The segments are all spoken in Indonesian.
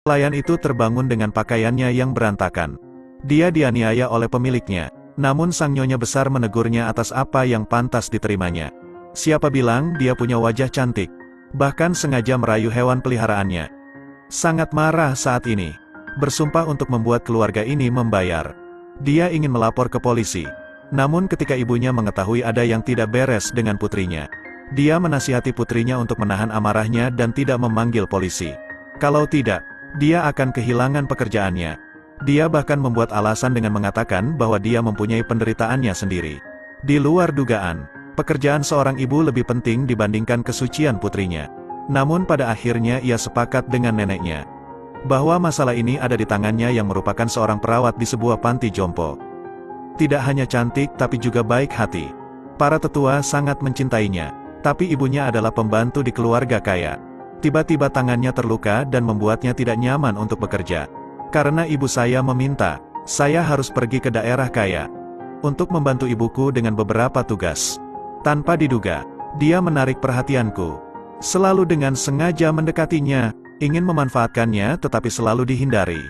Pelayan itu terbangun dengan pakaiannya yang berantakan. Dia dianiaya oleh pemiliknya, namun sang nyonya besar menegurnya atas apa yang pantas diterimanya. Siapa bilang dia punya wajah cantik? Bahkan sengaja merayu hewan peliharaannya. Sangat marah saat ini. Bersumpah untuk membuat keluarga ini membayar. Dia ingin melapor ke polisi. Namun ketika ibunya mengetahui ada yang tidak beres dengan putrinya, dia menasihati putrinya untuk menahan amarahnya dan tidak memanggil polisi. Kalau tidak, dia akan kehilangan pekerjaannya. Dia bahkan membuat alasan dengan mengatakan bahwa dia mempunyai penderitaannya sendiri. Di luar dugaan, pekerjaan seorang ibu lebih penting dibandingkan kesucian putrinya. Namun pada akhirnya ia sepakat dengan neneknya bahwa masalah ini ada di tangannya yang merupakan seorang perawat di sebuah panti jompo. Tidak hanya cantik tapi juga baik hati. Para tetua sangat mencintainya, tapi ibunya adalah pembantu di keluarga kaya. Tiba-tiba tangannya terluka dan membuatnya tidak nyaman untuk bekerja. Karena ibu saya meminta, saya harus pergi ke daerah kaya untuk membantu ibuku dengan beberapa tugas. Tanpa diduga, dia menarik perhatianku. Selalu dengan sengaja mendekatinya, ingin memanfaatkannya tetapi selalu dihindari.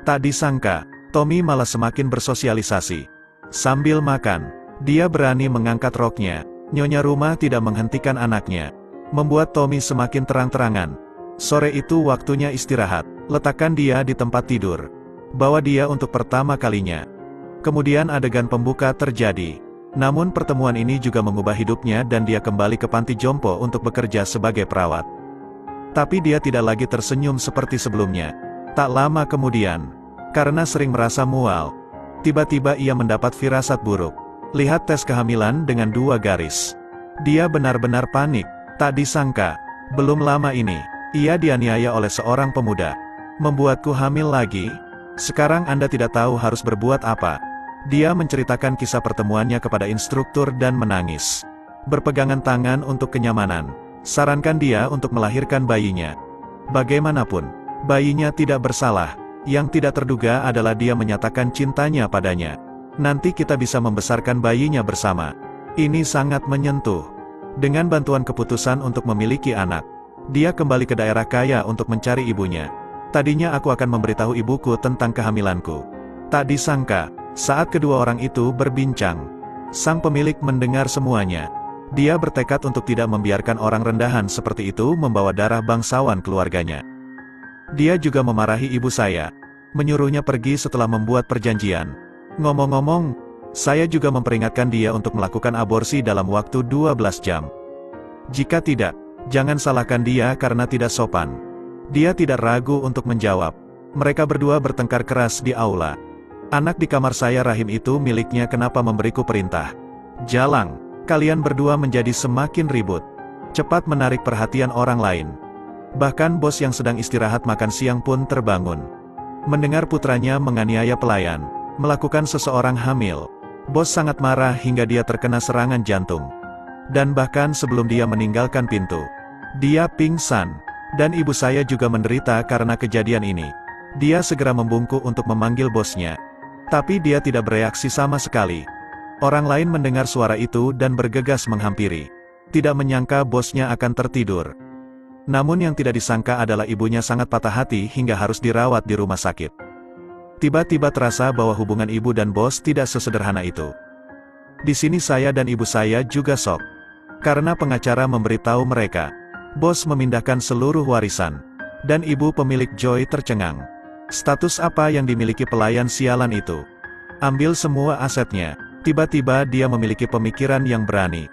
Tak disangka, Tommy malah semakin bersosialisasi. Sambil makan, dia berani mengangkat roknya. Nyonya rumah tidak menghentikan anaknya, membuat Tommy semakin terang-terangan. Sore itu waktunya istirahat, letakkan dia di tempat tidur. Bawa dia untuk pertama kalinya. Kemudian adegan pembuka terjadi. Namun pertemuan ini juga mengubah hidupnya dan dia kembali ke panti jompo untuk bekerja sebagai perawat. Tapi dia tidak lagi tersenyum seperti sebelumnya. Tak lama kemudian, karena sering merasa mual, tiba-tiba ia mendapat firasat buruk. Lihat tes kehamilan dengan 2 garis. Dia benar-benar panik. Tak disangka, belum lama ini, ia dianiaya oleh seorang pemuda. Membuatku hamil lagi? Sekarang Anda tidak tahu harus berbuat apa. Dia menceritakan kisah pertemuannya kepada instruktur dan menangis. Berpegangan tangan untuk kenyamanan. Sarankan dia untuk melahirkan bayinya. Bagaimanapun, bayinya tidak bersalah. Yang tidak terduga adalah dia menyatakan cintanya padanya. Nanti kita bisa membesarkan bayinya bersama. Ini sangat menyentuh. Dengan bantuan keputusan untuk memiliki anak, dia kembali ke daerah kaya untuk mencari ibunya. Tadinya aku akan memberitahu ibuku tentang kehamilanku. Tak disangka, saat kedua orang itu berbincang, sang pemilik mendengar semuanya. Dia bertekad untuk tidak membiarkan orang rendahan seperti itu membawa darah bangsawan keluarganya. Dia juga memarahi ibu saya, menyuruhnya pergi setelah membuat perjanjian. Ngomong-ngomong, saya juga memperingatkan dia untuk melakukan aborsi dalam waktu 12 jam. Jika tidak, jangan salahkan dia karena tidak sopan. Dia tidak ragu untuk menjawab. Mereka berdua bertengkar keras di aula. Anak di kamar saya rahim itu miliknya, kenapa memberiku perintah? Jalang, kalian berdua menjadi semakin ribut. Cepat menarik perhatian orang lain. Bahkan bos yang sedang istirahat makan siang pun terbangun. Mendengar putranya menganiaya pelayan, melakukan seseorang hamil. Bos sangat marah hingga dia terkena serangan jantung. Dan bahkan sebelum dia meninggalkan pintu, dia pingsan. Dan ibu saya juga menderita karena kejadian ini. Dia segera membungkuk untuk memanggil bosnya. Tapi dia tidak bereaksi sama sekali. Orang lain mendengar suara itu dan bergegas menghampiri. Tidak menyangka bosnya akan tertidur. Namun yang tidak disangka adalah ibunya sangat patah hati hingga harus dirawat di rumah sakit. Tiba-tiba terasa bahwa hubungan ibu dan bos tidak sesederhana itu. Di sini saya dan ibu saya juga shock. Karena pengacara memberitahu mereka, bos memindahkan seluruh warisan. Dan ibu pemilik Joy tercengang. Status apa yang dimiliki pelayan sialan itu? Ambil semua asetnya. Tiba-tiba dia memiliki pemikiran yang berani.